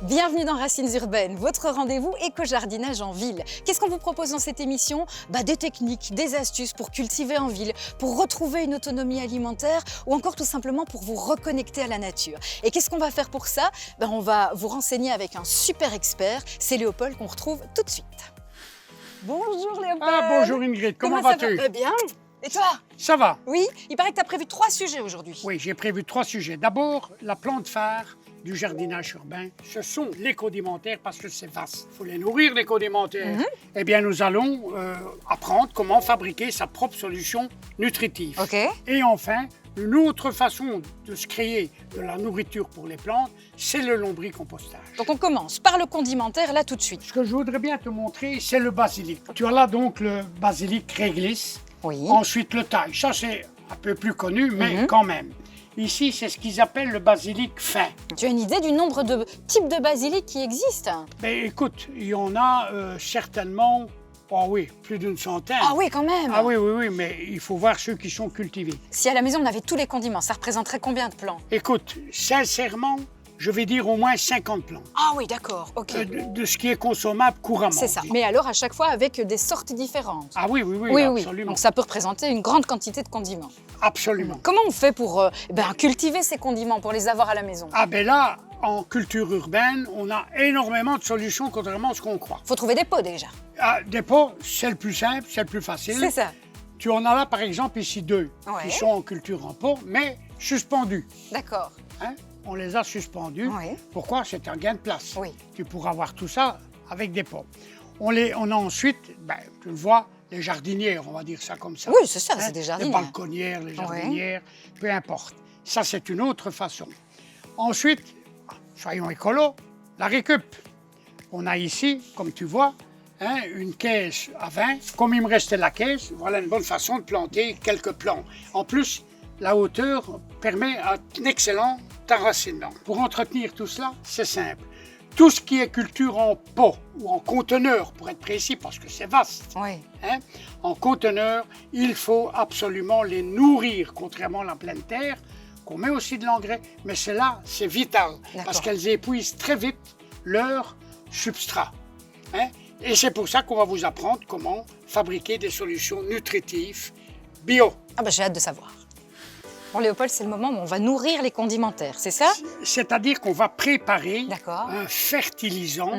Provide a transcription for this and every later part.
Bienvenue dans Racines Urbaines, votre rendez-vous éco-jardinage en ville. Qu'est-ce qu'on vous propose dans cette émission? Des techniques, des astuces pour cultiver en ville, pour retrouver une autonomie alimentaire ou encore tout simplement pour vous reconnecter à la nature. Et qu'est-ce qu'on va faire pour ça? On va vous renseigner avec un super expert, c'est Léopold qu'on retrouve tout de suite. Bonjour Léopold. Bonjour Ingrid, comment vas-tu? Bien. Et toi? Ça va. Oui, il paraît que tu as prévu 3 sujets aujourd'hui. Oui, j'ai prévu 3 sujets. D'abord, la plante phare du jardinage urbain, ce sont les condimentaires parce que c'est vaste. Il faut les nourrir, les condimentaires. Eh bien, nous allons apprendre comment fabriquer sa propre solution nutritive. Ok. Et enfin, une autre façon de se créer de la nourriture pour les plantes, c'est le lombricompostage. Donc on commence par le condimentaire là tout de suite. Ce que je voudrais bien te montrer, c'est le basilic. Tu as là donc le basilic réglisse. Oui. Ensuite, le thaï. Ça, c'est un peu plus connu, mais quand même. Ici, c'est ce qu'ils appellent le basilic fin. Tu as une idée du nombre de types de basilic qui existent? Mais écoute, il y en a certainement, plus d'une centaine. Ah oui, quand même. Ah oui, mais il faut voir ceux qui sont cultivés. Si à la maison on avait tous les condiments, ça représenterait combien de plants? Écoute, sincèrement, je vais dire au moins 50 plants. Ah oui, d'accord, ok. De ce qui est consommable couramment. C'est ça. Mais alors à chaque fois avec des sortes différentes. Ah oui, Oui. absolument. Donc ça peut représenter une grande quantité de condiments. Absolument. Comment on fait pour cultiver ces condiments, pour les avoir à la maison? Ah ben là, en culture urbaine, on a énormément de solutions contrairement à ce qu'on croit. Faut trouver des pots déjà. Des pots, c'est le plus simple, c'est le plus facile. C'est ça. Tu en as là, par exemple, ici 2 qui sont en culture en pot, mais suspendus. D'accord. Hein? On les a suspendus. Oui. Pourquoi? C'est un gain de place. Oui. Tu pourras avoir tout ça avec des pots. On a ensuite, tu le vois, les jardinières, on va dire ça comme ça. Oui, c'est ça, c'est des Les jardinières. balconnières, les jardinières, peu importe. Ça, c'est une autre façon. Ensuite, soyons écolos, la récup. On a ici, comme tu vois, une caisse à 20. Comme il me restait la caisse, voilà une bonne façon de planter quelques plants. En plus, la hauteur permet un excellent enracinement. Pour entretenir tout cela, c'est simple. Tout ce qui est culture en pot ou en conteneur, pour être précis, parce que c'est vaste, en conteneur, il faut absolument les nourrir, contrairement à la pleine terre, qu'on met aussi de l'engrais, mais cela, c'est vital, parce qu'elles épuisent très vite leur substrat. Et c'est pour ça qu'on va vous apprendre comment fabriquer des solutions nutritives bio. J'ai hâte de savoir. Bon, Léopold, c'est le moment où on va nourrir les condimentaires, c'est ça? C'est-à-dire qu'on va préparer un fertilisant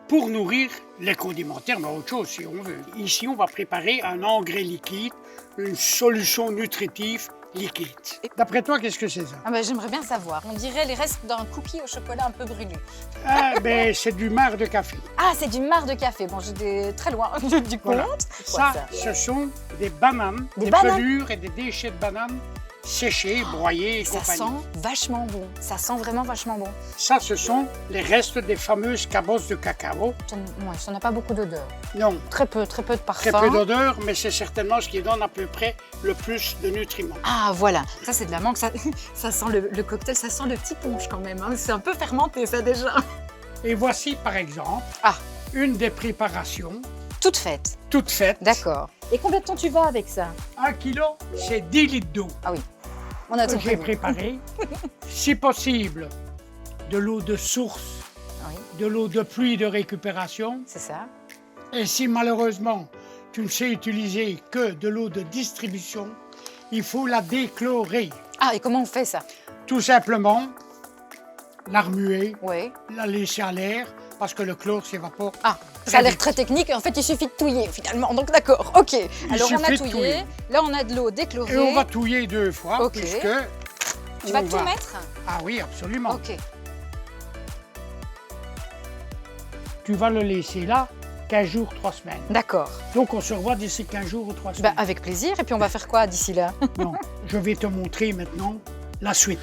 pour nourrir les condimentaires, mais autre chose si on veut. Ici, on va préparer un engrais liquide, une solution nutritive liquide. D'après toi, qu'est-ce que c'est ça? J'aimerais bien savoir. On dirait les restes d'un cookie au chocolat un peu brûlé. C'est du marc de café. Ah, c'est du marc de café. Bon, j'étais très loin du compte. Voilà. Ça, ce sont des bananes, des pelures et des déchets de bananes séchés, broyés et compagnie. Ça sent vachement bon. Ça sent vraiment vachement bon. Ça, ce sont les restes des fameuses cabosses de cacao. Ça n'a pas beaucoup d'odeur. Non. Très peu de parfum. Très peu d'odeur, mais c'est certainement ce qui donne à peu près le plus de nutriments. Ah, voilà. Ça, c'est de la menthe. Ça sent le cocktail, ça sent le petit punch quand même. C'est un peu fermenté, ça, déjà. Et voici, par exemple, une des préparations. Toute faite. Toute faite. D'accord. Et combien de temps tu vas avec ça? 1 kilo, c'est 10 litres d'eau. Ah oui. On a tout j'ai préparé. Si possible, de l'eau de source, de l'eau de pluie de récupération. C'est ça. Et si malheureusement, tu ne sais utiliser que de l'eau de distribution, il faut la déchlorer. Ah, et comment on fait ça? Tout simplement, la remuer, Oui. la laisser à l'air, parce que le chlore s'évapore. Ah, ça a l'air très technique. En fait, il suffit de touiller finalement. Donc d'accord, ok. Alors on a touillé. Là, on a de l'eau déchlorée. Et on va touiller 2 fois, puisque... Tu vas tout mettre? Ah oui, absolument. Ok. Tu vas le laisser là 15 jours, 3 semaines. D'accord. Donc on se revoit d'ici 15 jours ou 3 semaines. Avec plaisir. Et puis on va faire quoi d'ici là? Non, je vais te montrer maintenant la suite.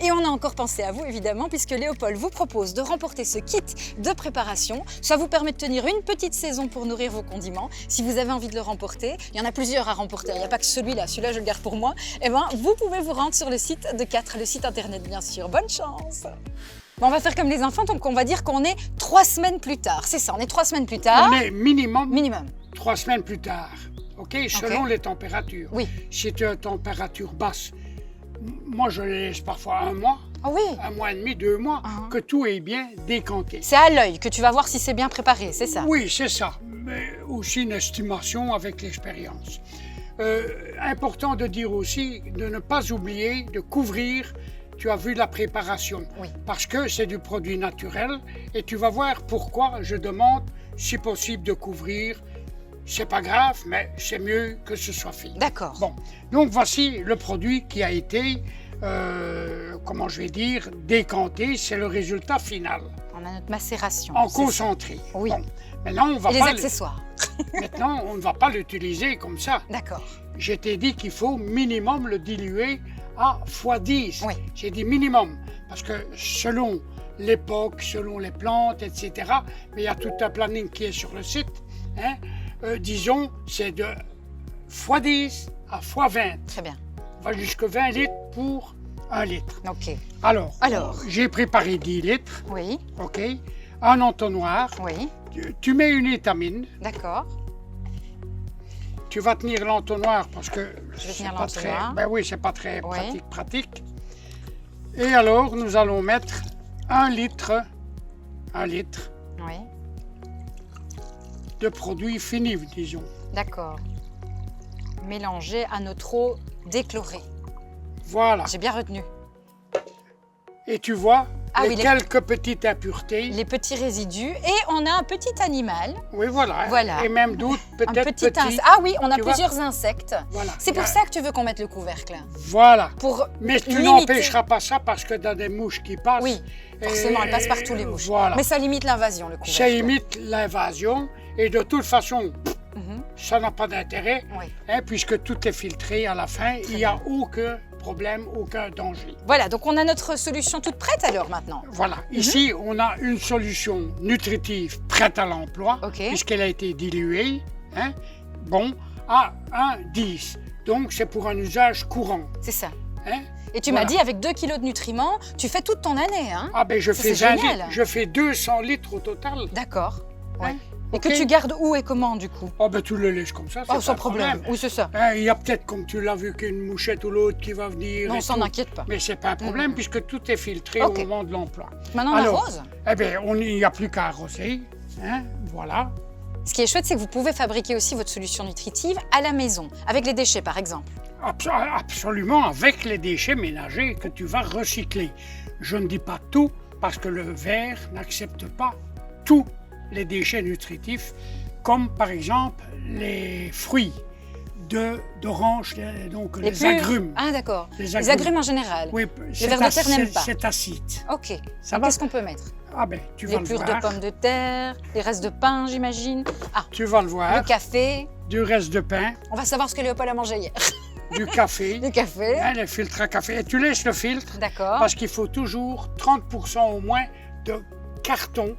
Et on a encore pensé à vous, évidemment, puisque Léopold vous propose de remporter ce kit de préparation. Ça vous permet de tenir une petite saison pour nourrir vos condiments. Si vous avez envie de le remporter, il y en a plusieurs à remporter, il n'y a pas que celui-là, celui-là je le garde pour moi. Vous pouvez vous rendre sur le site de 4, le site internet bien sûr. Bonne chance! Bon, on va faire comme les enfants, donc on va dire qu'on est 3 semaines plus tard. C'est ça, on est 3 semaines plus tard. On est minimum 3 semaines plus tard, selon les températures. Oui. Si tu as une température basse, moi je les laisse parfois 1 mois. Ah oui. un mois et demi, 2 mois, que tout est bien décanté. C'est à l'œil que tu vas voir si c'est bien préparé, c'est ça? Oui, c'est ça, mais aussi une estimation avec l'expérience. Important de dire aussi de ne pas oublier de couvrir, tu as vu la préparation, Oui. parce que c'est du produit naturel et tu vas voir pourquoi je demande si possible de couvrir. C'est pas grave, mais c'est mieux que ce soit fait. D'accord. Bon, donc voici le produit qui a été, comment je vais dire, décanté, c'est le résultat final. On a notre macération. En c'est ça. concentré. Oui. Bon, maintenant, on va Et les pas accessoires. maintenant, on ne va pas l'utiliser comme ça. D'accord. Je t'ai dit qu'il faut minimum le diluer à x10. Oui. J'ai dit minimum, parce que selon l'époque, selon les plantes, etc., mais il y a tout un planning qui est sur le site, hein, disons, c'est de x10 à x20. Très bien. On va jusqu'à 20 litres pour 1 litre. Ok. Alors, Alors. j'ai préparé 10 litres, Oui. ok, un entonnoir, Oui. tu mets une étamine, D'accord. tu vas tenir l'entonnoir parce que Je vais c'est tenir pas très, l'entonnoir. ben oui, c'est pas très Oui. pratique. Et alors, nous allons mettre 1 litre Oui. de produit fini, disons. D'accord. Mélangé à notre eau déchlorée. Voilà. J'ai bien retenu. Et tu vois, Ah oui, les- quelques petites impuretés. Les petits résidus. Et on a un petit animal. Oui, voilà. Voilà. Et même d'autres, Un peut-être petit petits. Ah oui, on a Tu vois? plusieurs insectes. Voilà. C'est pour ça que tu veux qu'on mette le couvercle. Voilà. Pour Mais tu limiter. n'empêcheras pas ça parce que dans des mouches qui passent. Oui, forcément, elles passent partout les mouches. Voilà. Mais ça limite l'invasion, le couvercle. Ça imite l'invasion et de toute façon, Mhm. ça n'a pas d'intérêt Oui. hein, puisque tout est filtré à la fin. Il n'y a aucun problème, aucun danger. Voilà, donc on a notre solution toute prête alors maintenant. Voilà. Mhm. Ici, on a une solution nutritive prête à l'emploi Ok. puisqu'elle a été diluée. Hein, bon, à 1,10. Donc, c'est pour un usage courant. C'est ça. Hein. Et tu Voilà. m'as dit, avec 2 kilos de nutriments, tu fais toute ton année, hein? Ah ben, je Ça, fais c'est 20 génial. litres. Je fais 200 litres au total. D'accord. Ouais. Hein, Et que ok. tu gardes où et comment, du coup? Oh ben, tu le laisses comme ça, c'est Oh, pas sans un problème. Oui, c'est ça. Hein, il y a peut-être, comme tu l'as vu, qu'une mouchette ou l'autre qui va venir. Non, et s'en tout. inquiète pas. Mais c'est pas un problème puisque tout est filtré Ok. au moment de l'emploi. Maintenant, on Alors, arrose. Eh bien, il n'y a plus qu'à arroser. Hein, voilà. Ce qui est chouette, c'est que vous pouvez fabriquer aussi votre solution nutritive à la maison, avec les déchets, par exemple. Absolument, avec les déchets ménagers que tu vas recycler. Je ne dis pas tout parce que le verre n'accepte pas tous les déchets nutritifs, comme par exemple les fruits d'orange, donc les plus- agrumes. Ah, d'accord. Les Les agrumes. agrumes en général. Oui, Le ver de terre n'aime pas. c'est acide. Ok. Ça Donc, va? qu'est-ce qu'on peut mettre? Ah ben, tu vas Les le pures voir. de pommes de terre, les restes de pain, j'imagine. Ah, Tu vas le voir. le café. Du reste de pain, On va savoir ce que Léopold a mangé hier. du café. Le café. Hein, le filtre à café. Et tu laisses le filtre D'accord. parce qu'il faut toujours 30% au moins de carton,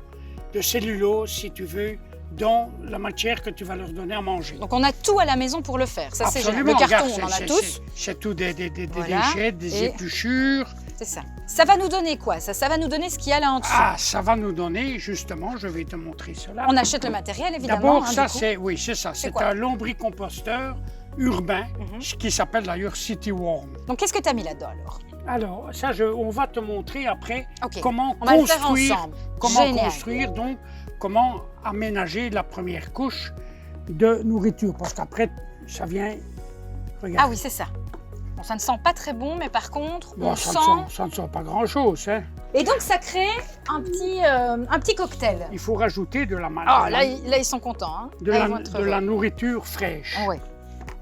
de cellulose, si tu veux, dans la matière que tu vas leur donner à manger. Donc, on a tout à la maison pour le faire. Ça, c'est génial. Absolument. Le carton, Regarde, on en a c'est- tous. C'est tout des Voilà. déchets, des Et- épluchures. C'est ça. Ça va nous donner quoi? Ça va nous donner ce qu'il y a là en dessous. Ah, ça va nous donner, justement, je vais te montrer cela. On achète le matériel, évidemment. D'abord, hein, ça, du coup. c'est oui, c'est ça. C'est quoi? un lombricomposteur urbain Mhm. qui s'appelle d'ailleurs City Worm. Donc, qu'est-ce que tu as mis là-dedans alors? Alors, ça, on va te montrer après Ok. comment On va le faire construire, ensemble. comment Génial. construire, donc, comment aménager la première couche de nourriture. Parce qu'après, ça vient, regarde. Ah oui, c'est ça. Bon, ça ne sent pas très bon, mais par contre, Bon, on ça, sent... ça ne sent pas grand-chose. Hein. Et donc, ça crée un petit cocktail. Il faut rajouter de la, Ah, là, ils sont contents. Hein. de Là, la, ils vont être de heureux. la nourriture fraîche. Oui.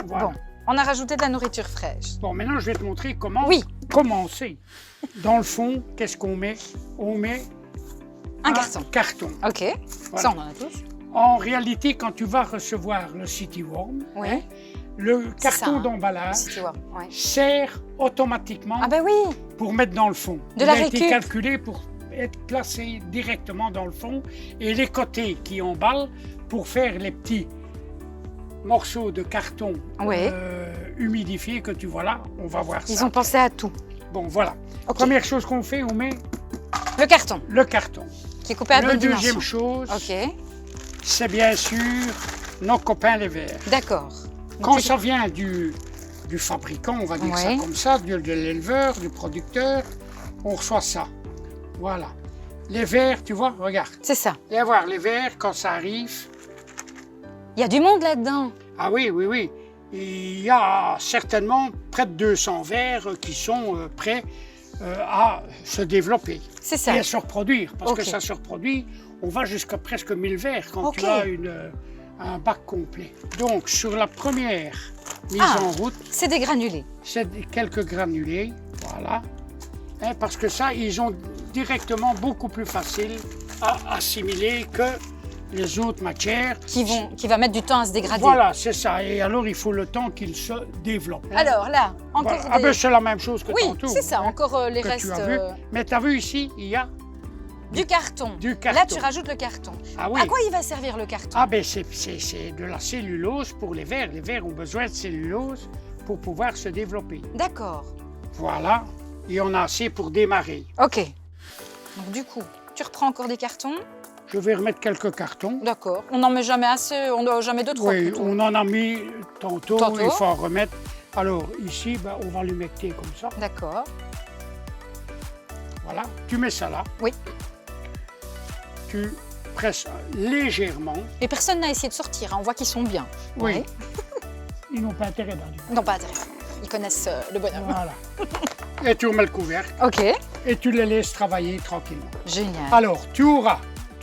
Voilà. Bon, on a rajouté de la nourriture fraîche. Bon, maintenant, je vais te montrer comment Oui. commencer. Dans le fond, qu'est-ce qu'on met? On met Un carton. carton. Ok. Voilà. Ça, on en a tous. En réalité, quand tu vas recevoir le City Worm, Oui. hein, le C'est carton ça, hein. d'emballage Si tu vois. Ouais. sert automatiquement Ah ben oui. pour mettre dans le fond. De Il la a été récup. calculé pour être placé directement dans le fond et les côtés qui emballent pour faire les petits morceaux de carton Oui. humidifiés que tu vois là. On va voir Ils ça. ont pensé à tout. Bon, voilà. Ok. Première chose qu'on fait, on met Le carton, le carton. qui est coupé à La bonne deuxième dimension. chose, Ok. c'est bien sûr nos copains les verts. D'accord. Quand Donc, ça vient du fabricant, on va dire ça Ouais. comme ça, de l'éleveur, du producteur, on reçoit ça. Voilà. Les verres, tu vois, regarde. C'est ça. Et à voir les verres, quand ça arrive. Il y a du monde là-dedans. Ah oui, oui, oui. Il y a certainement près de 200 verres qui sont prêts à se développer. C'est ça. Et à se reproduire. Parce que Ok. ça se reproduit, on va jusqu'à presque 1000 verres quand Ok. tu as un bac complet. Donc, sur la première mise Ah. en route, C'est des granulés. c'est quelques granulés, voilà. Hein, parce que ça, ils ont directement beaucoup plus facile à assimiler que les autres matières. Qui va mettre du temps à se dégrader. Voilà, c'est ça. Et alors, il faut le temps qu'ils se développent. hein. Alors là, encore Voilà. Ah des... ben, c'est la même chose que Oui, tantôt. c'est ça, hein, encore les que restes tu as vu. Mais tu as vu ici, il y a du carton. du Là, carton. tu rajoutes le carton. Ah oui. À quoi il va servir le carton? Ah ben, c'est de la cellulose pour les vers. Les vers ont besoin de cellulose pour pouvoir se développer. D'accord. Voilà. Et on a assez pour démarrer. Ok. Donc du coup, tu reprends encore des cartons. Je vais remettre quelques cartons. D'accord. On n'en met jamais assez, on n'en jamais deux, trois Oui, plutôt. on en a mis tantôt, Tantôt. il faut en remettre. Alors ici, ben, on va l'humecter comme ça. D'accord. Voilà, tu mets ça là. Oui. Tu presses légèrement. Et personne n'a essayé de sortir, hein. On voit qu'ils sont bien. Oui. Ouais. Ils n'ont pas intérêt dans du coup. Non, pas intérêt. Ils connaissent le bonhomme. Voilà. Et tu remets le couvercle Ok. et tu les laisses travailler tranquillement. Génial. Alors, tu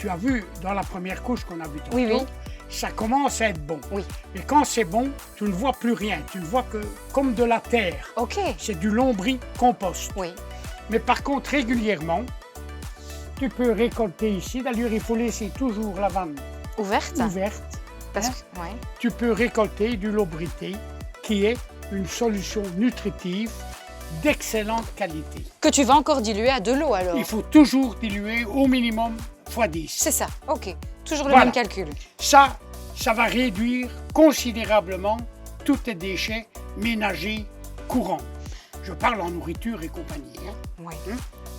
as vu dans la première couche qu'on a vu tantôt, Oui, oui. ça commence à être bon. Oui. Et quand c'est bon, tu ne vois plus rien. Tu ne vois que comme de la terre. Ok. C'est du lombricompost. Oui. Mais par contre, régulièrement, tu peux récolter ici. D'ailleurs, il faut laisser toujours la vanne Ouverte. ouverte. Parce hein. que, ouais. Tu peux récolter du lombrité, qui est une solution nutritive d'excellente qualité. Que tu vas encore diluer à de l'eau alors. Il faut toujours diluer au minimum x10. C'est ça. Ok. Toujours le Voilà. même calcul. Ça va réduire considérablement tous tes déchets ménagers courants. Je parle en nourriture et compagnie. hein. Ouais.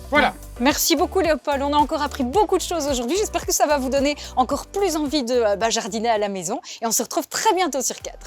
Voilà. Merci beaucoup Léopold, on a encore appris beaucoup de choses aujourd'hui. J'espère que ça va vous donner encore plus envie de jardiner à la maison. Et on se retrouve très bientôt sur 4.